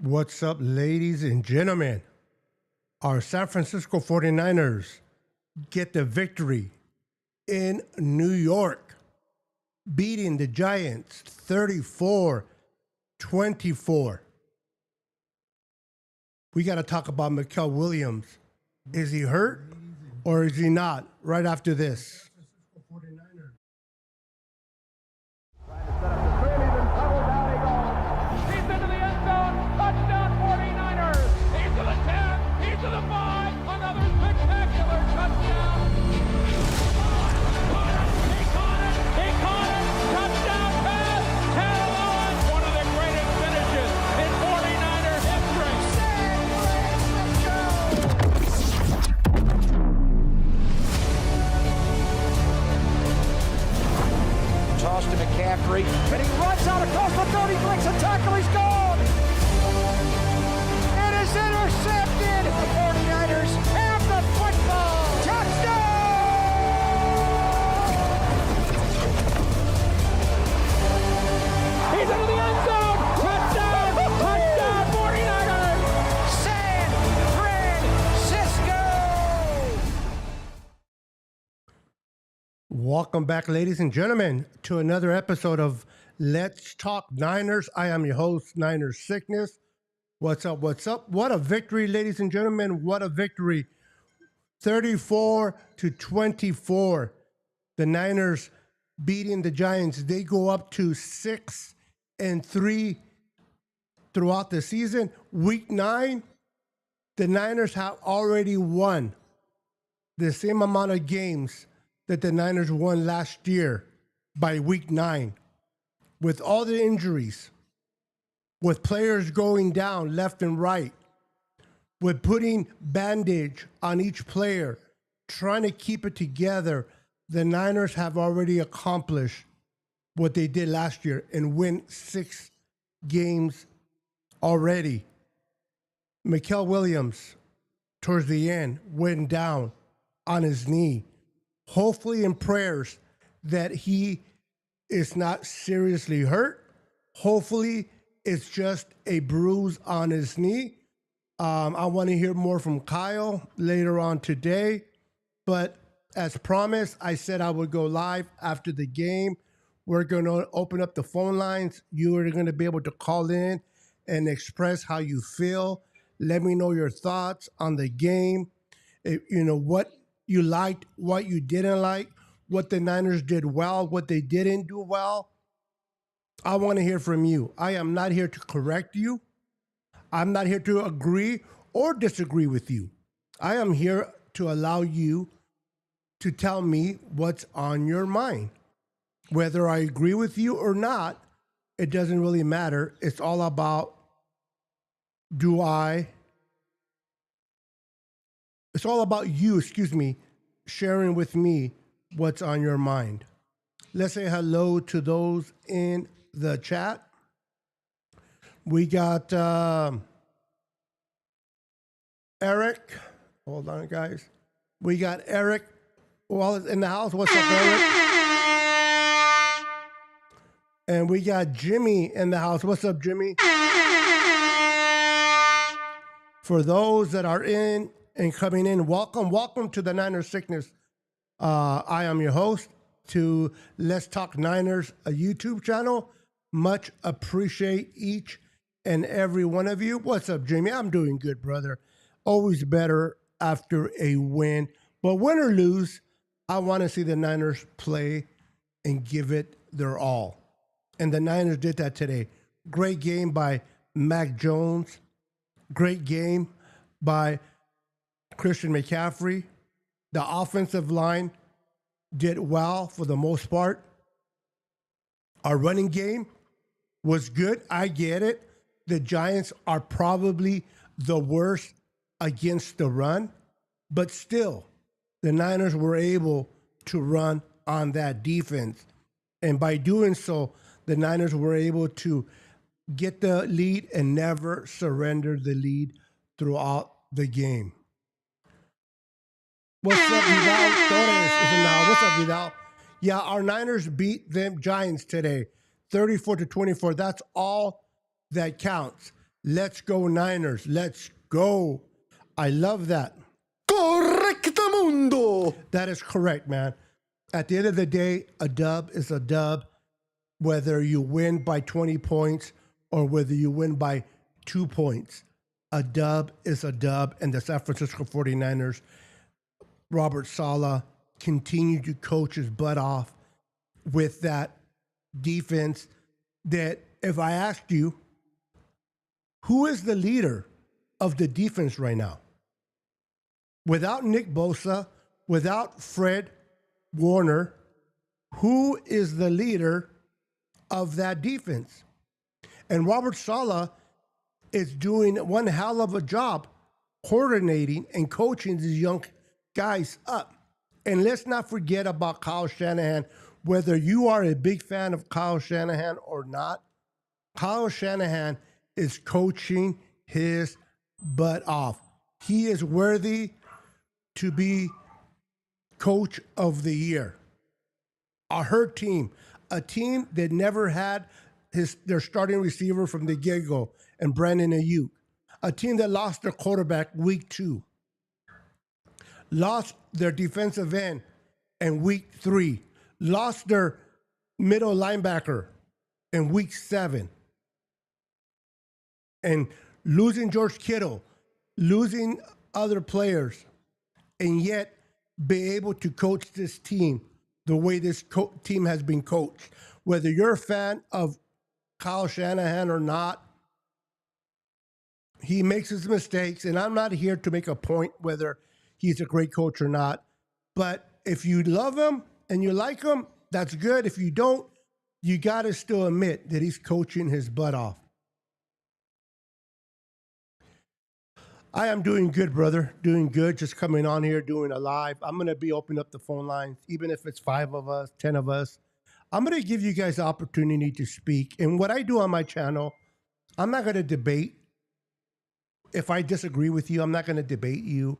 What's up, ladies and gentlemen? Our San Francisco 49ers get the victory in New York, beating the Giants 34-24. We got to talk about Mikael Williams. Is he hurt or is he not? Right after this. To McCaffrey, and he runs out across the 30, breaks a tackle, he's gone! It is intercepted! The 49ers have the football! Touchdown! He's into the end zone! Touchdown! Touchdown! 49ers! San Francisco! Welcome back, ladies and gentlemen, to another episode of Let's Talk Niners. I am your host, Niners Sickness. What's up? What's up? What a victory, ladies and gentlemen. What a victory. 34-24. The Niners beating the Giants. They go up to 6-3 throughout the season. Week 9, the Niners have already won the same amount of games that the Niners won last year by week 9. With all the injuries, with players going down left and right, with putting bandage on each player, trying to keep it together, the Niners have already accomplished what they did last year and win 6 games already. Mikael Williams, towards the end, went down on his knee. Hopefully in prayers that he is not seriously hurt. Hopefully it's just a bruise on his knee. I want to hear more from Kyle later on today. But as promised, I said I would go live after the game. We're going to open up the phone lines. You are going to be able to call in and express how you feel. Let me know your thoughts on the game. What you liked, what you didn't like, what the Niners did well, what they didn't do well. I want to hear from you. I am not here to correct you. I'm not here to agree or disagree with you. I am here to allow you to tell me what's on your mind. Whether I agree with you or not, it doesn't really matter. It's all about it's all about you, sharing with me what's on your mind. Let's say hello to those in the chat. We got Eric. Hold on, guys. We got Eric Wallace in the house. What's up, Eric? And we got Jimmy in the house. What's up, Jimmy? For those that are in and coming in, welcome to the Niners Sickness. I am your host to Let's Talk Niners, a YouTube channel. Much appreciate each and every one of you. What's up, Jimmy? I'm doing good, brother. Always better after a win. But win or lose, I want to see the Niners play and give it their all. And the Niners did that today. Great game by Mac Jones. Great game by Christian McCaffrey. The offensive line did well for the most part. Our running game was good. I get it. The Giants are probably the worst against the run, but still, the Niners were able to run on that defense. And by doing so, the Niners were able to get the lead and never surrender the lead throughout the game. What's up, Vidal? Torres is in now. What's up, Vidal? Yeah, our Niners beat them Giants today, 34-24. That's all that counts. Let's go Niners. Let's go. I love that. Correctamundo. That is correct, man. At the end of the day, a dub is a dub, whether you win by 20 points or whether you win by 2 points. A dub is a dub, and the San Francisco 49ers, Robert Saleh, continued to coach his butt off with that defense that if I asked you, who is the leader of the defense right now? Without Nick Bosa, without Fred Warner, who is the leader of that defense? And Robert Saleh is doing one hell of a job coordinating and coaching these young guys up. And let's not forget about Kyle Shanahan. Whether you are a big fan of Kyle Shanahan or not, Kyle Shanahan is coaching his butt off. He is worthy to be coach of the year. A hurt team, a team that never had their starting receiver from the get-go and Brandon Ayuk, a team that lost their quarterback week 2, lost their defensive end in week 3, lost their middle linebacker in week 7, and losing George Kittle, losing other players, and yet be able to coach this team the way this team has been coached. Whether you're a fan of Kyle Shanahan or not, he makes his mistakes, and I'm not here to make a point whether he's a great coach or not. But if you love him and you like him, that's good. If you don't, you got to still admit that he's coaching his butt off. I am doing good, brother. Doing good. Just coming on here, doing a live. I'm going to be opening up the phone lines, even if it's 5 of us, 10 of us. I'm going to give you guys the opportunity to speak. And what I do on my channel, I'm not going to debate. If I disagree with you, I'm not going to debate you.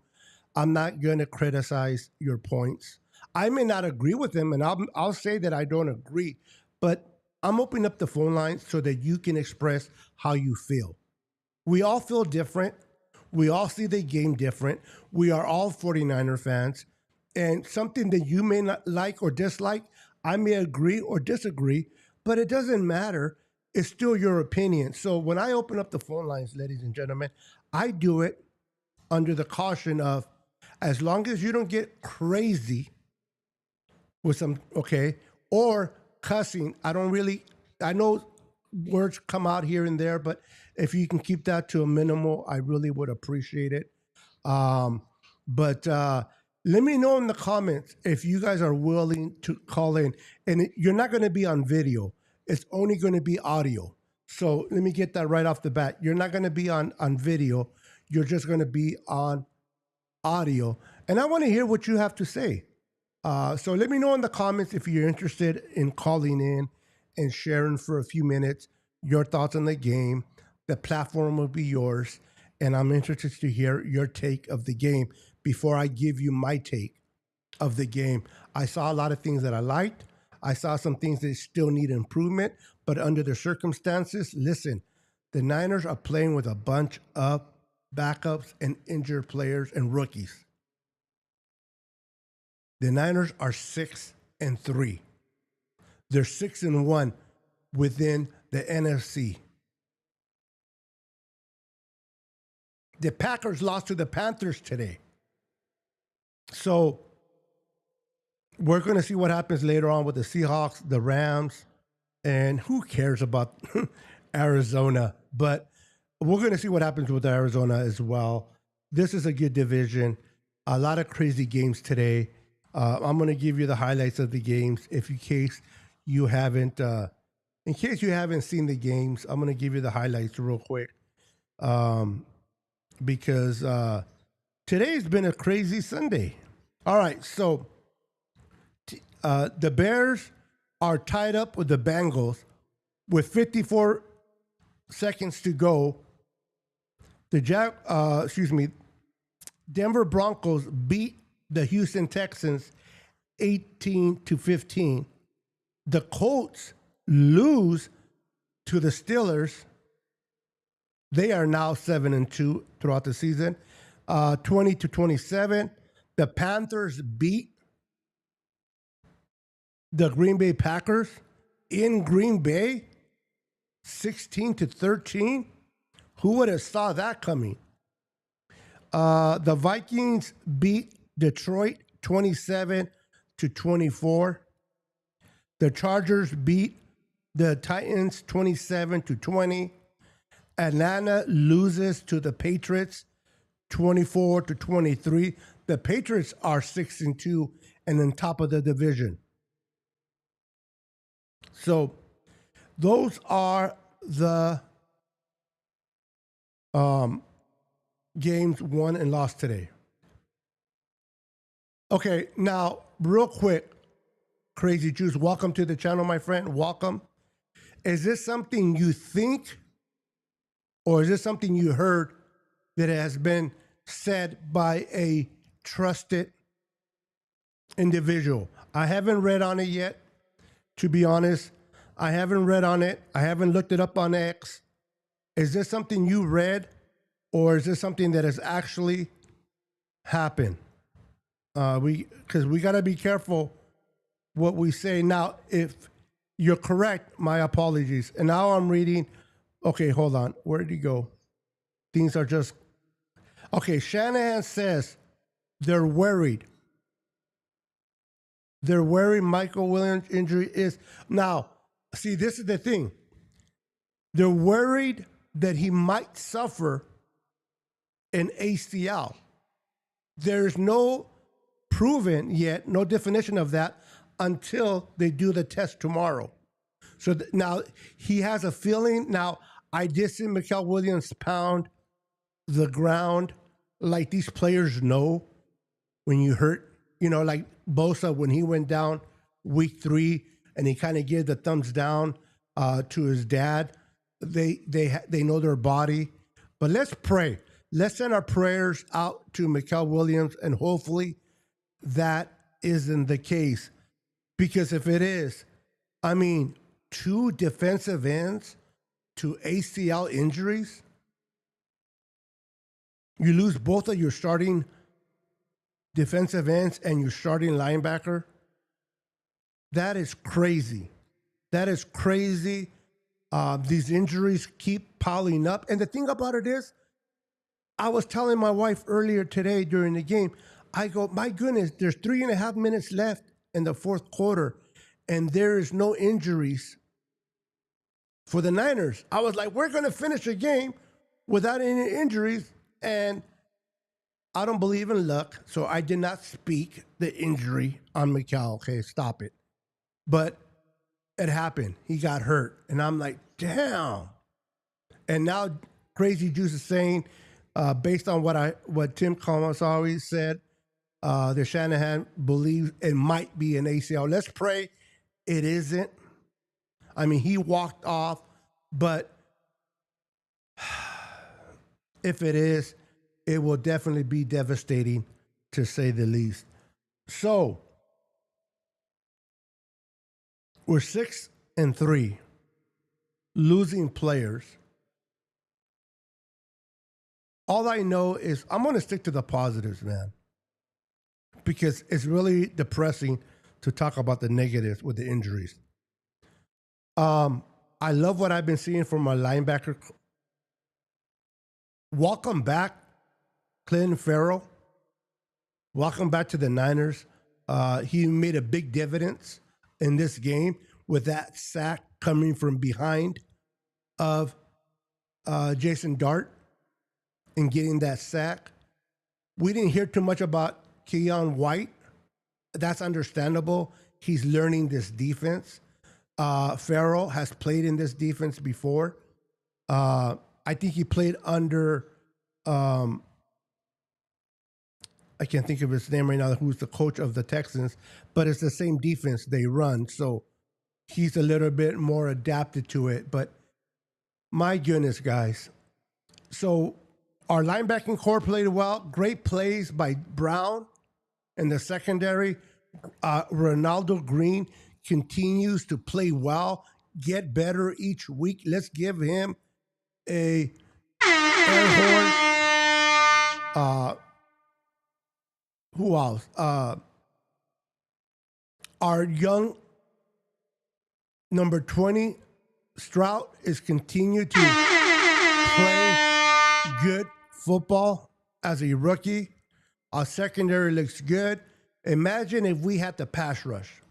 I'm not going to criticize your points. I may not agree with them, and I'll say that I don't agree. But I'm opening up the phone lines so that you can express how you feel. We all feel different. We all see the game different. We are all 49er fans. And something that you may not like or dislike, I may agree or disagree, but it doesn't matter. It's still your opinion. So when I open up the phone lines, ladies and gentlemen, I do it under the caution of, as long as you don't get crazy with some, okay, or cussing. I know words come out here and there, but if you can keep that to a minimal, I really would appreciate it. But let me know in the comments if you guys are willing to call in. And you're not going to be on video. It's only going to be audio. So let me get that right off the bat. You're not going to be on video. You're just going to be on audio. And I want to hear what you have to say. So let me know in the comments if you're interested in calling in and sharing for a few minutes your thoughts on the game. The platform will be yours. And I'm interested to hear your take of the game before I give you my take of the game. I saw a lot of things that I liked. I saw some things that still need improvement. But under the circumstances, listen, the Niners are playing with a bunch of backups and injured players and rookies. The Niners are 6-3. They're 6-1 within the NFC. The Packers lost to the Panthers today. So we're going to see what happens later on with the Seahawks, the Rams, and who cares about Arizona? But we're going to see what happens with Arizona as well. This is a good division. A lot of crazy games today. I'm going to give you the highlights of the games. In case you haven't seen the games, I'm going to give you the highlights real quick. Because today's been a crazy Sunday. All right, so the Bears are tied up with the Bengals with 54 seconds to go. Denver Broncos beat the Houston Texans 18-15. The Colts lose to the Steelers They are now 7-2 throughout the season. 20-27. The Panthers beat the Green Bay Packers in Green Bay, 16-13. Who would have saw that coming? The Vikings beat Detroit 27-24. The Chargers beat the Titans 27-20. Atlanta loses to the Patriots 24-23. The Patriots are 6-2 and on top of the division. So those are the games won and lost today. Okay, now real quick, Crazy Juice, welcome to the channel, my friend. Welcome. Is this something you think, or is this something you heard that has been said by a trusted individual? I haven't read on it yet, to be honest. I haven't read on it. I haven't looked it up on X. Is this something you read, or is this something that has actually happened? Because we got to be careful what we say. Now, if you're correct, my apologies. And now I'm reading. Okay, hold on. Where did he go? Things are just... Okay, Shanahan says they're worried. They're worried Michael Williams' injury is... Now, see, this is the thing. They're worried that he might suffer an ACL. There's no proven yet, no definition of that until they do the test tomorrow. So now he has a feeling. Now, I did see Michael Williams pound the ground like these players know when you hurt, you know, like Bosa when he went down week 3 and he kind of gave the thumbs down to his dad. They know their body. But let's pray. Let's send our prayers out to Michael Williams, and hopefully that isn't the case. Because if it is, I mean, 2 defensive ends to ACL injuries. You lose both of your starting defensive ends and your starting linebacker. That is crazy. That is crazy. These injuries keep piling up. And the thing about it is, I was telling my wife earlier today during the game, I go, my goodness, there's 3.5 minutes left in the fourth quarter, and there is no injuries for the Niners. I was like, we're going to finish the game without any injuries, and I don't believe in luck, so I did not speak the injury on Mikel. Okay, stop it. But it happened. He got hurt, and I'm like, damn. And now Crazy Juice is saying, based on what Tim Comasari said, that Shanahan believes it might be an ACL. Let's pray it isn't. I mean, he walked off, but if it is, it will definitely be devastating, to say the least. So, we're 6-3, losing players. All I know is I'm going to stick to the positives, man, because it's really depressing to talk about the negatives with the injuries. I love what I've been seeing from my linebacker. Welcome back, Clinton Ferrell. Welcome back to the Niners. He made a big dividend in this game with that sack coming from behind of Jason Dart and getting that sack. We didn't hear too much about Keion White. That's understandable. He's learning this defense. Ferrell has played in this defense before. I think he played under, I can't think of his name right now, who's the coach of the Texans, but it's the same defense they run. So he's a little bit more adapted to it. But my goodness, guys. So our linebacking core played well. Great plays by Brown in the secondary. Ronaldo Green continues to play well, get better each week. Let's give him a Air Horn. Who else? Our young number 20, Strout, is continued to play good football as a rookie. Our secondary looks good. Imagine if we had the pass rush.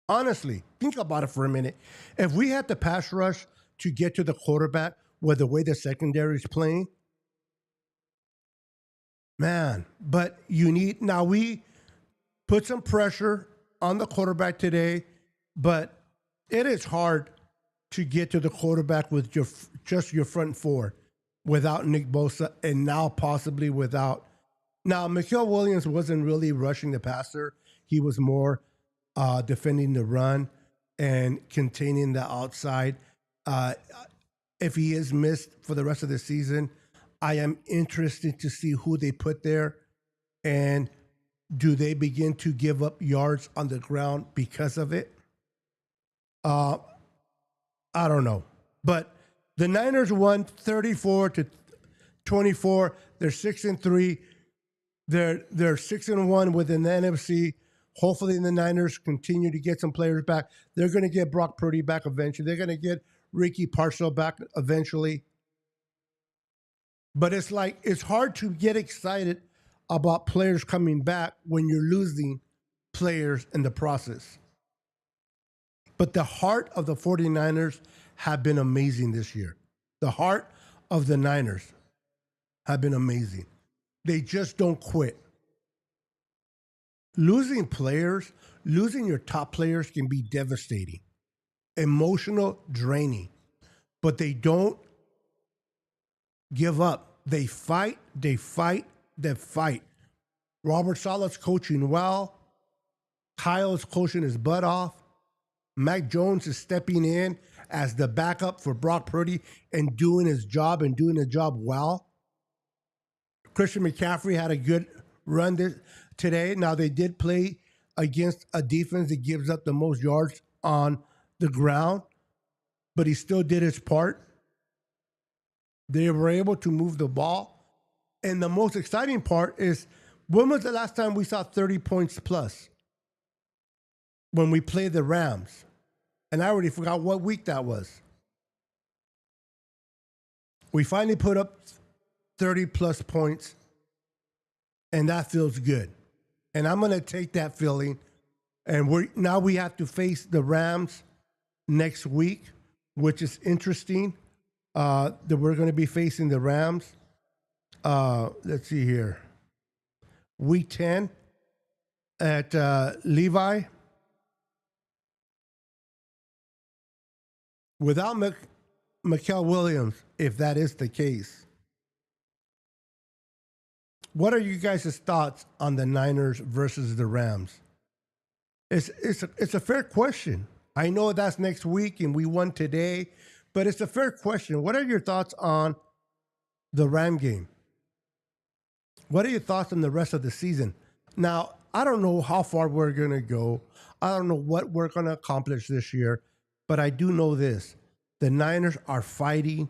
Honestly, think about it for a minute. If we had the pass rush to get to the quarterback with the way the secondary is playing, man, but you need, now we put some pressure on the quarterback today, but it is hard to get to the quarterback with just your front four without Nick Bosa and now possibly without. Now, Mikael Williams wasn't really rushing the passer. He was more defending the run and containing the outside. If he is missed for the rest of the season, I am interested to see who they put there and do they begin to give up yards on the ground because of it? I don't know. But the Niners won 34-24. They're 6-3. They're 6-1 within the NFC. Hopefully the Niners continue to get some players back. They're going to get Brock Purdy back eventually. They're going to get Ricky Parcell back eventually. But it's like, it's hard to get excited about players coming back when you're losing players in the process. But the heart of the 49ers have been amazing this year. The heart of the Niners have been amazing. They just don't quit. Losing players, losing your top players can be devastating, emotional, draining, but they don't give up. They fight, they fight, they fight. Robert Sala's coaching well. Kyle is coaching his butt off. Mac Jones is stepping in as the backup for Brock Purdy and doing his job and doing the job well. Christian McCaffrey had a good run today. Now, they did play against a defense that gives up the most yards on the ground, but he still did his part. They were able to move the ball. And the most exciting part is, when was the last time we saw 30 points plus? When we played the Rams. And I already forgot what week that was. We finally put up 30 plus points, and that feels good. And I'm going to take that feeling. And now we have to face the Rams next week, which is interesting. That we're going to be facing the Rams. Let's see here. Week 10 at Levi. Without Mikael Williams, if that is the case. What are you guys' thoughts on the Niners versus the Rams? It's a fair question. I know that's next week and we won today, but it's a fair question. What are your thoughts on the Ram game? What are your thoughts on the rest of the season? Now, I don't know how far we're going to go. I don't know what we're going to accomplish this year, but I do know this. The Niners are fighting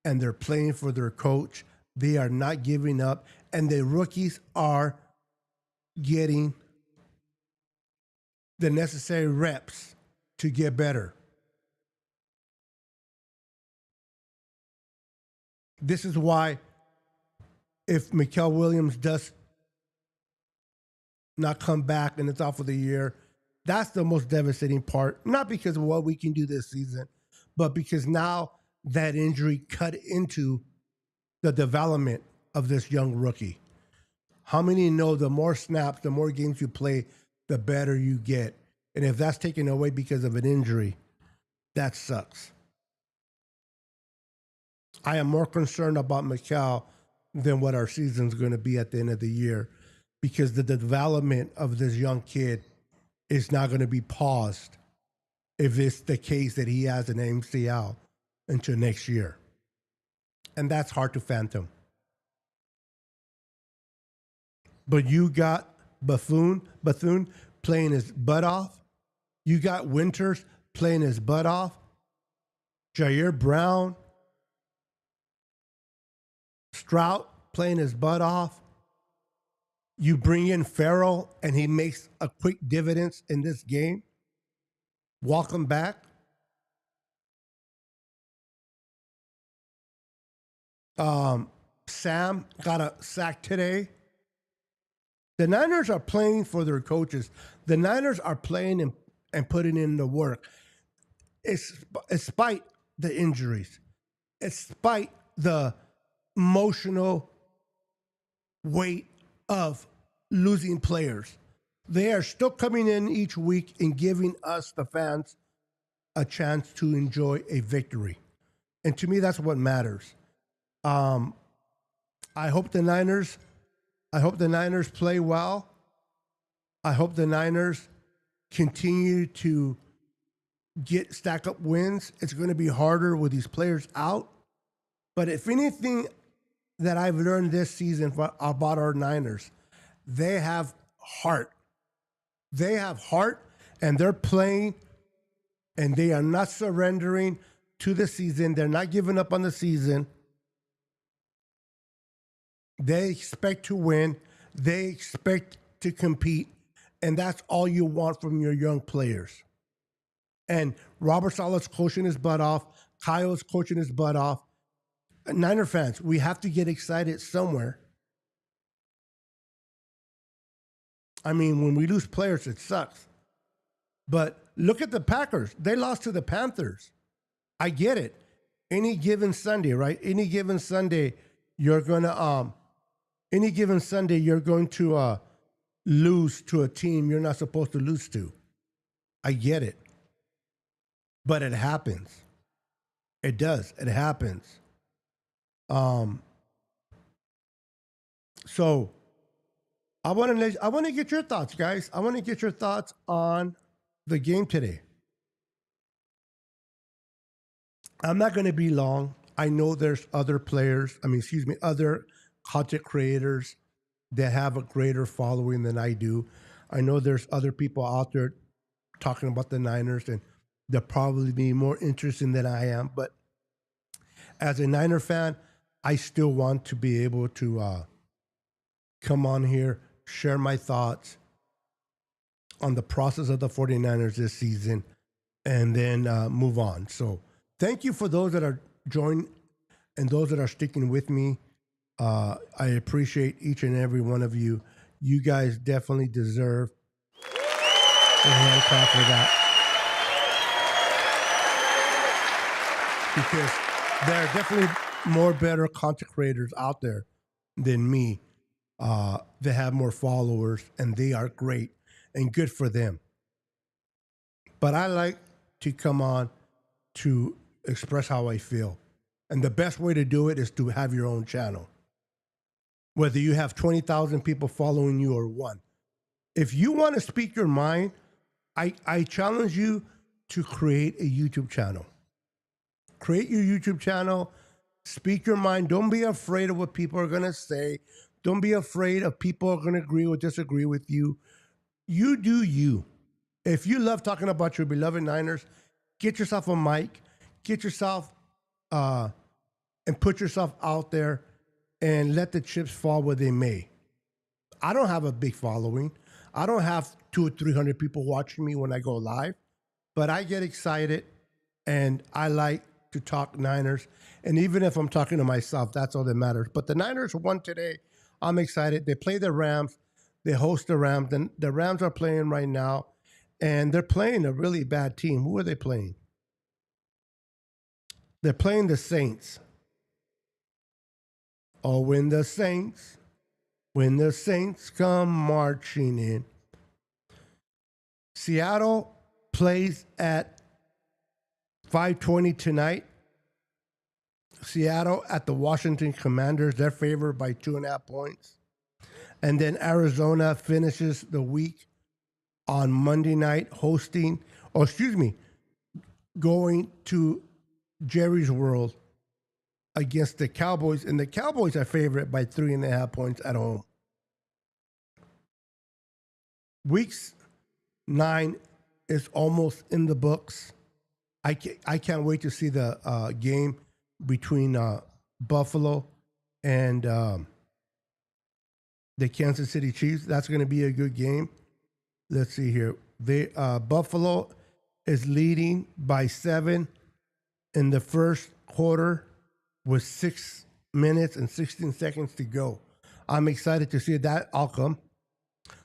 and they're playing for their coach. They are not giving up, and the rookies are getting the necessary reps to get better. This is why, if Mikael Williams does not come back and it's out for the year, that's the most devastating part. Not because of what we can do this season, but because now that injury cut into the development of this young rookie. How many know the more snaps, the more games you play, the better you get? And if that's taken away because of an injury, that sucks. I am more concerned about Mikael than what our season's going to be at the end of the year, because the development of this young kid is not going to be paused if it's the case that he has an MCL until next year. And that's hard to fathom. But you got Bethune playing his butt off. You got Winters playing his butt off. Jair Brown Stroud playing his butt off. You bring in Farrell, and he makes a quick dividends in this game. Welcome back. Sam got a sack today. The Niners are playing for their coaches. The Niners are playing and putting in the work. Despite the injuries, despite the emotional weight of losing players, they are still coming in each week and giving us, the fans, a chance to enjoy a victory. And to me, that's what matters. I hope the Niners play well. I hope the Niners continue to stack up wins. It's going to be harder with these players out. But if anything that I've learned this season about our Niners, they have heart. They have heart, and they're playing, and they are not surrendering to the season. They're not giving up on the season. They expect to win. They expect to compete. And that's all you want from your young players. And Robert Saleh's coaching his butt off. Kyle's coaching his butt off. Niner fans, we have to get excited somewhere. I mean, when we lose players, it sucks. But look at the Packers. They lost to the Panthers. I get it. Any given Sunday, right? Any given Sunday, you're going to lose to a team you're not supposed to lose to. I get it. But it happens. It does. It happens. So I want to get your thoughts, guys. I want to get your thoughts on the game today. I'm not going to be long. I know there's other other content creators that have a greater following than I do. I know there's other people out there talking about the Niners, and they'll probably be more interested than I am. But as a Niner fan, I still want to be able to come on here, share my thoughts on the process of the 49ers this season, and then move on. So thank you for those that are joining and those that are sticking with me. I appreciate each and every one of you. You guys definitely deserve a hand clap for that. Because there are definitely more better content creators out there than me that have more followers, and they are great and good for them. But I like to come on to express how I feel. And the best way to do it is to have your own channel. Whether you have 20,000 people following you or one. If you want to speak your mind, I challenge you to create a YouTube channel. Create your YouTube channel. Speak your mind. Don't be afraid of what people are going to say. Don't be afraid of people are going to agree or disagree with you. You do you. If you love talking about your beloved Niners, get yourself a mic. Get yourself and put yourself out there and let the chips fall where they may. I don't have a big following. I don't have 200 or 300 people watching me when I go live, but I get excited and I like to talk Niners. And even if I'm talking to myself, that's all that matters. But the Niners won today. I'm excited. They play the Rams. They host the Rams. And the Rams are playing right now, and they're playing a really bad team. Who are they playing? They're playing the Saints. Oh, when the Saints come marching in. Seattle plays at 5:20 tonight. Seattle at the Washington Commanders. They're favored by 2.5 points. And then Arizona finishes the week on Monday night going to Jerry's World against the Cowboys. And the Cowboys are favored by 3.5 points at home. Week 9 is almost in the books. I can't wait to see the game between Buffalo and the Kansas City Chiefs. That's going to be a good game. Let's see here. Buffalo is leading by 7 in the first quarter with 6 minutes and 16 seconds to go. I'm excited to see that outcome.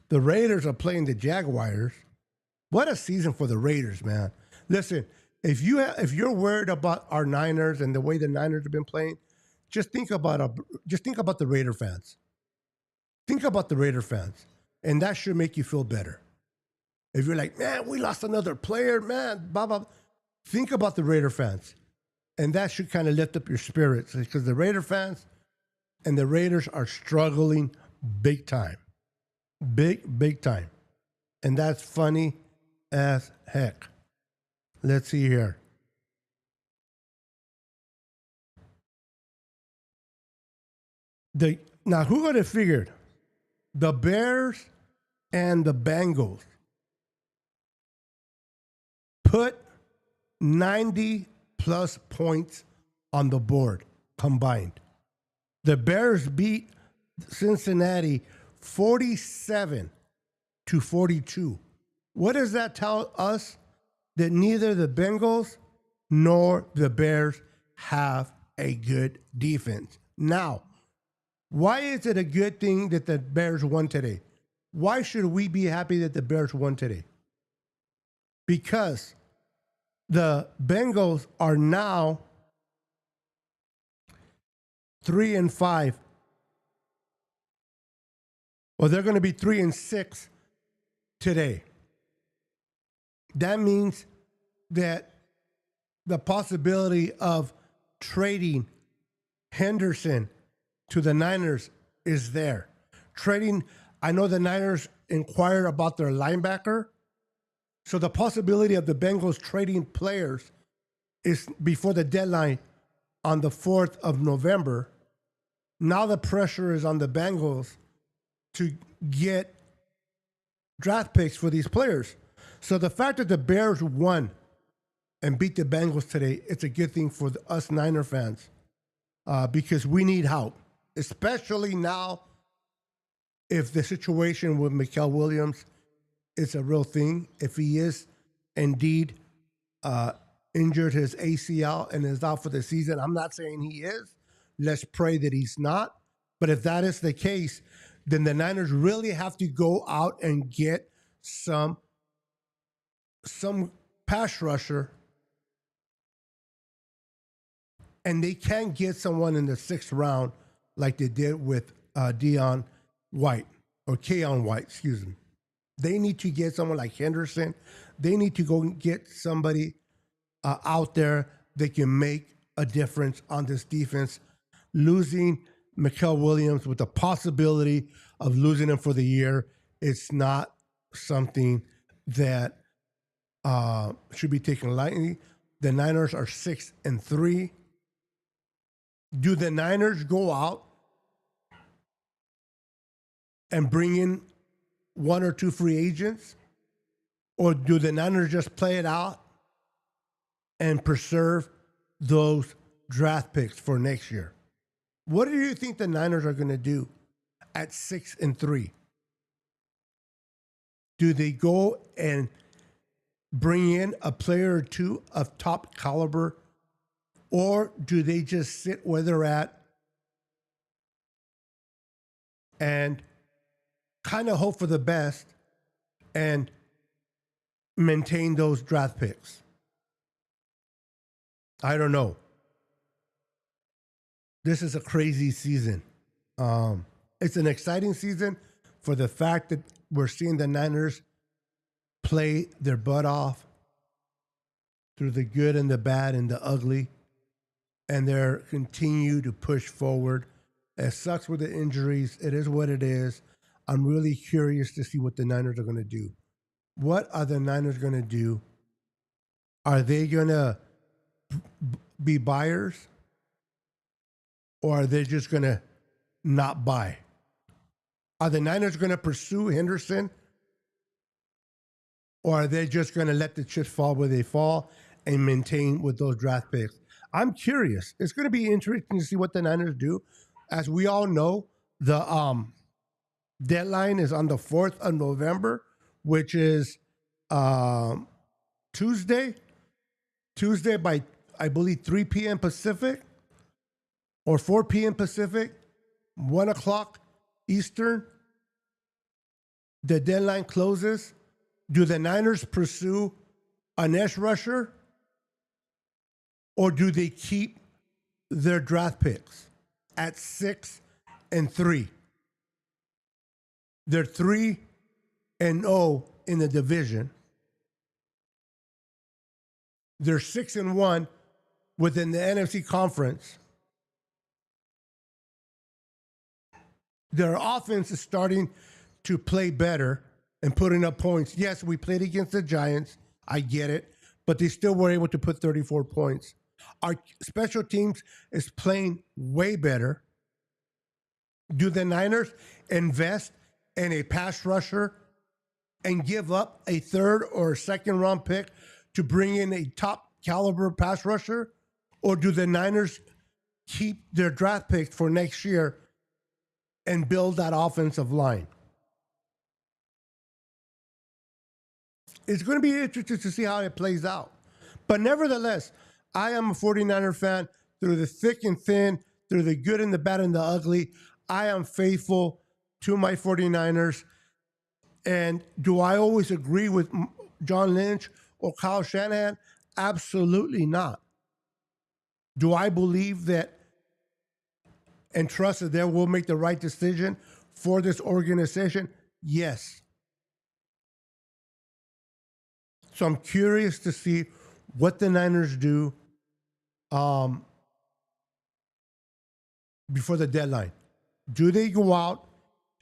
The Raiders are playing the Jaguars. What a season for the Raiders, man. Listen, if you're worried about our Niners and the way the Niners have been playing, just think about the Raider fans. Think about the Raider fans, and that should make you feel better. If you're like, man, we lost another player, man, blah, blah. Think about the Raider fans, and that should kind of lift up your spirits because the Raider fans and the Raiders are struggling big time. Big time. And that's funny as heck. Let's see here. Now, who would have figured the Bears and the Bengals put 90 plus points on the board combined? The Bears beat Cincinnati 47-42. What does that tell us? That neither the Bengals nor the Bears have a good defense. Now, why is it a good thing that the Bears won today? Why should we be happy that the Bears won today? Because the Bengals are now 3-5. Well, they're going to be 3-6 today. That means that the possibility of trading Henderson to the Niners is there. I know the Niners inquired about their linebacker. So the possibility of the Bengals trading players is before the deadline on the 4th of November. Now the pressure is on the Bengals to get draft picks for these players. So the fact that the Bears won and beat the Bengals today, it's a good thing for us Niner fans because we need help, especially now if the situation with Mikael Williams is a real thing. If he is indeed injured his ACL and is out for the season, I'm not saying he is. Let's pray that he's not. But if that is the case, then the Niners really have to go out and get some pass rusher, and they can't get someone in the 6th round like they did with Keion White, excuse me. They need to get someone like Henderson. They need to go get somebody out there that can make a difference on this defense. Losing Mikael Williams with the possibility of losing him for the year, it's not something that should be taken lightly. The Niners are 6-3. Do the Niners go out and bring in 1 or 2 free agents? Or do the Niners just play it out and preserve those draft picks for next year? What do you think the Niners are going to do at 6-3? Do they go and bring in a player or two of top caliber, or do they just sit where they're at and kind of hope for the best and maintain those draft picks? I don't know. This is a crazy season. It's an exciting season for the fact that we're seeing the Niners play their butt off through the good and the bad and the ugly, and they're continue to push forward. It sucks with the injuries. It is what it is. I'm really curious to see what the Niners are going to do. What are the Niners going to do? Are they going to be buyers, or are they just going to not buy? Are the Niners going to pursue Henderson, or are they just going to let the chips fall where they fall and maintain with those draft picks? I'm curious. It's going to be interesting to see what the Niners do. as we all know, the deadline is on the 4th of November, which is Tuesday. Tuesday by, I believe, 3 p.m. Pacific or 4 p.m. Pacific, 1 o'clock Eastern. The deadline closes. Do the Niners pursue an edge rusher, or do they keep their draft picks at 6 and 3? They're 3-0 in the division. They're 6-1 within the NFC conference. Their offense is starting to play better and putting up points. Yes, we played against the Giants. I get it. But they still were able to put 34 points. Our special teams is playing way better. Do the Niners invest in a pass rusher and give up a 3rd or 2nd round pick to bring in a top caliber pass rusher? Or do the Niners keep their draft picks for next year and build that offensive line? It's going to be interesting to see how it plays out. But nevertheless, I am a 49er fan through the thick and thin, through the good and the bad and the ugly. I am faithful to my 49ers. And do I always agree with John Lynch or Kyle Shanahan? Absolutely not. Do I believe that and trust that they will make the right decision for this organization? Yes. So I'm curious to see what the Niners do before the deadline. Do they go out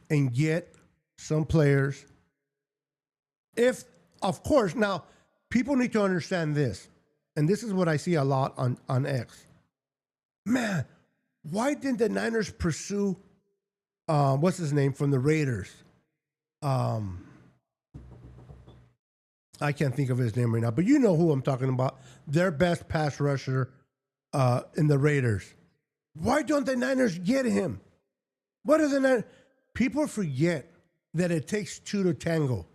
and get some players? If, of course, now people need to understand this, and this is what I see a lot on X. Man, why didn't the Niners pursue, what's his name, from the Raiders? I can't think of his name right now, but you know who I'm talking about. Their best pass rusher in the Raiders. Why don't the Niners get him? What are the Niners? People forget that it takes 2 to tango.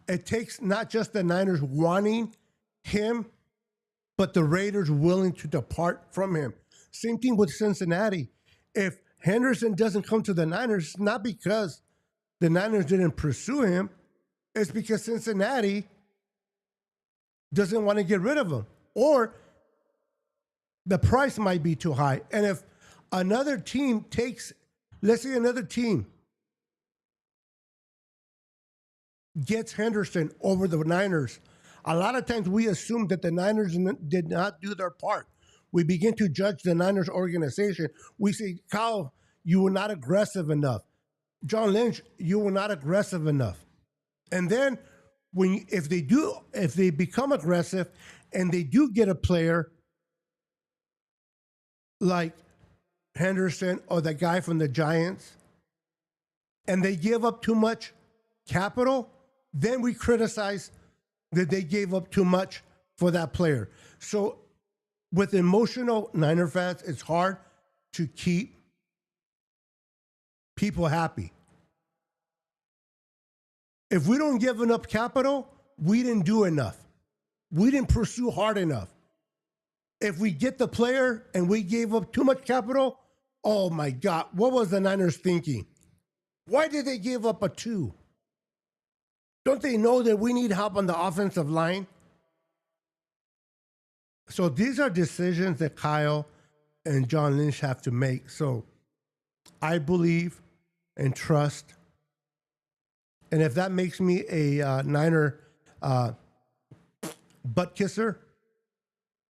It takes not just the Niners wanting him, but the Raiders willing to depart from him. Same thing with Cincinnati. If Henderson doesn't come to the Niners, it's not because the Niners didn't pursue him. It's because Cincinnati doesn't want to get rid of him, or the price might be too high. And if another team takes, let's say another team gets Henderson over the Niners, a lot of times we assume that the Niners did not do their part. We begin to judge the Niners organization. We say, Kyle, you were not aggressive enough. John Lynch, you were not aggressive enough. And then if they become aggressive and they do get a player like Henderson or the guy from the Giants, and they give up too much capital, then we criticize that they gave up too much for that player. So with emotional Niner fans, it's hard to keep people happy. If we don't give enough capital, we didn't do enough. We didn't pursue hard enough. If we get the player and we gave up too much capital, oh my God, what was the Niners thinking? Why did they give up a 2? Don't they know that we need help on the offensive line? So these are decisions that Kyle and John Lynch have to make. So I believe and trust. And if that makes me a Niner butt kisser,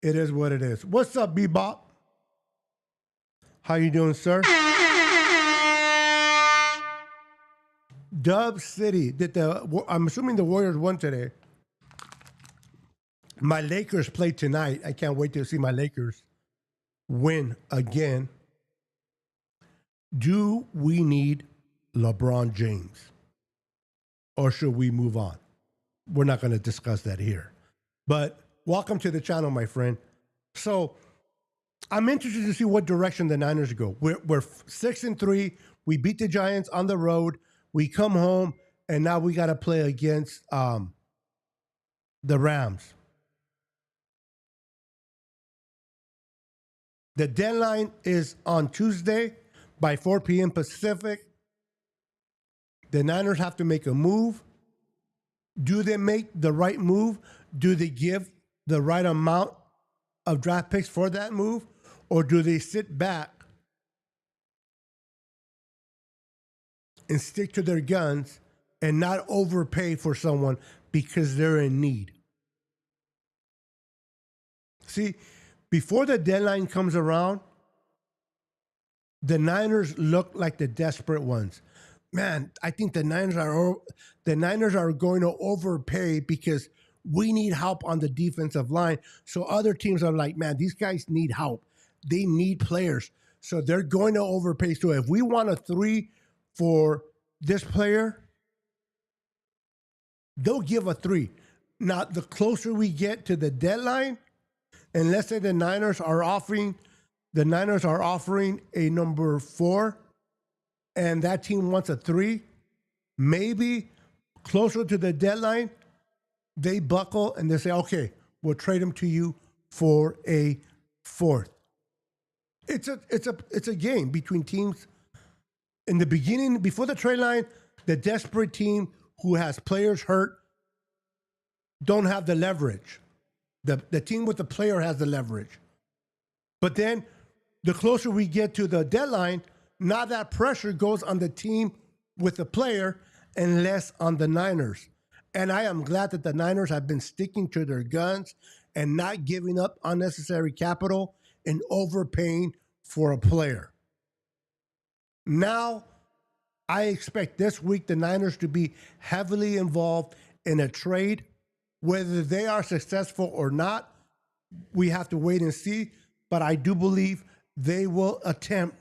it is what it is. What's up, Bebop? How you doing, sir? Dub City. I'm assuming the Warriors won today. My Lakers play tonight. I can't wait to see my Lakers win again. Do we need LeBron James? Or should we move on? We're not going to discuss that here. But welcome to the channel, my friend. So I'm interested to see what direction the Niners go. We're 6-3. We beat the Giants on the road. We come home, and now we got to play against the Rams. The deadline is on Tuesday by 4 p.m. Pacific. The Niners have to make a move. Do they make the right move? Do they give the right amount of draft picks for that move? Or do they sit back and stick to their guns and not overpay for someone because they're in need? See, before the deadline comes around, the Niners look like the desperate ones. Man, I think the Niners are going to overpay because we need help on the defensive line. So other teams are like, man, these guys need help. They need players. So they're going to overpay. So if we want a 3 for this player, they'll give a 3. Now, the closer we get to the deadline, and let's say the Niners are offering a number 4, and that team wants a 3, maybe closer to the deadline, they buckle and they say, okay, we'll trade him to you for a 4th. It's a game between teams. In the beginning, before the trade line, the desperate team who has players hurt don't have the leverage. The team with the player has the leverage. But then the closer we get to the deadline, now that pressure goes on the team with the player and less on the Niners. And I am glad that the Niners have been sticking to their guns and not giving up unnecessary capital and overpaying for a player. Now, I expect this week the Niners to be heavily involved in a trade. Whether they are successful or not, we have to wait and see. But I do believe they will attempt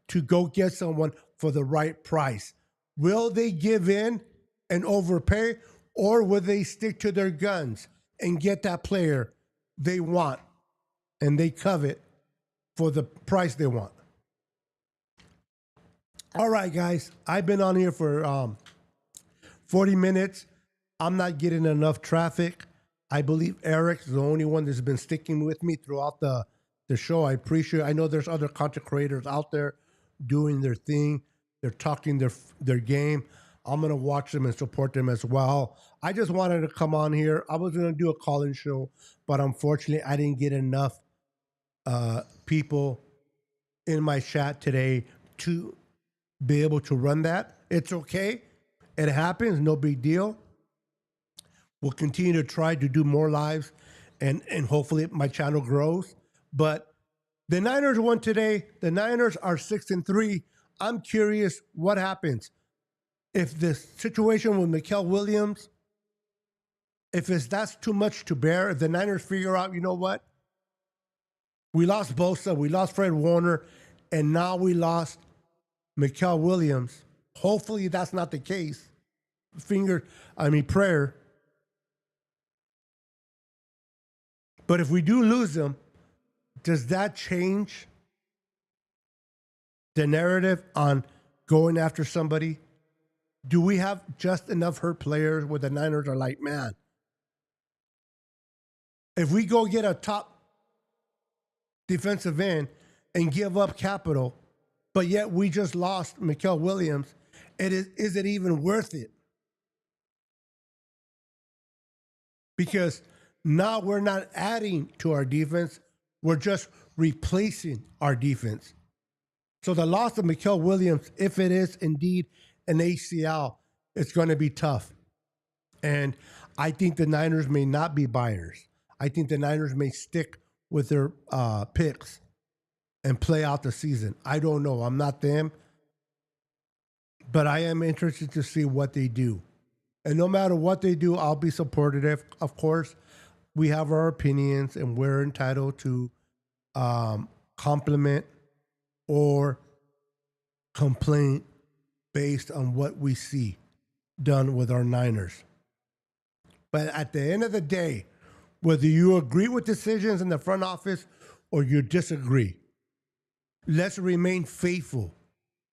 to go get someone for the right price. Will they give in and overpay, or will they stick to their guns and get that player they want and they covet for the price they want? All right, guys, I've been on here for 40 minutes. I'm not getting enough traffic. I believe Eric's the only one that's been sticking with me throughout the show. I appreciate it. I know there's other content creators out there doing their thing. They're talking their game. I'm going to watch them and support them as well. I just wanted to come on here. I was going to do a call-in show, but unfortunately, I didn't get enough people in my chat today to be able to run that. It's okay. It happens. No big deal. We'll continue to try to do more lives, and hopefully my channel grows. But the Niners won today. The Niners are 6-3. I'm curious what happens if the situation with Mikael Williams, that's too much to bear. If the Niners figure out, you know what? We lost Bosa, we lost Fred Warner, and now we lost Mikael Williams. Hopefully that's not the case. Prayer. But if we do lose them, does that change the narrative on going after somebody? Do we have just enough hurt players where the Niners are like, man, if we go get a top defensive end and give up capital, but yet we just lost Mikael Williams, is it even worth it? Because now we're not adding to our defense, we're just replacing our defense. So the loss of Mikael Williams, if it is indeed an ACL, it's going to be tough. And I think the Niners may not be buyers. I think the Niners may stick with their picks and play out the season. I don't know. I'm not them. But I am interested to see what they do. And no matter what they do, I'll be supportive. Of course, we have our opinions and we're entitled to compliment or complain based on what we see done with our Niners. But at the end of the day, whether you agree with decisions in the front office or you disagree, let's remain faithful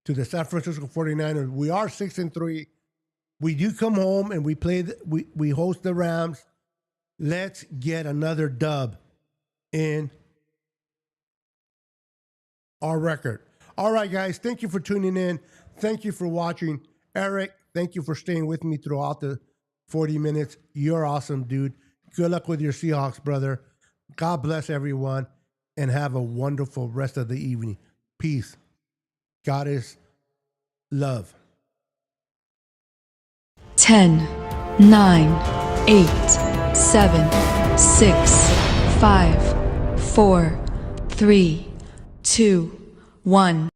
to the San Francisco 49ers. We are 6-3. We do come home and we play. We host the Rams. Let's get another dub in our record. All right, guys. Thank you for tuning in. Thank you for watching. Eric, thank you for staying with me throughout the 40 minutes. You're awesome, dude. Good luck with your Seahawks, brother. God bless everyone, and have a wonderful rest of the evening. Peace. God is love. 10, 9, 8, 7, 6, 5, 4, 3, 2, 1.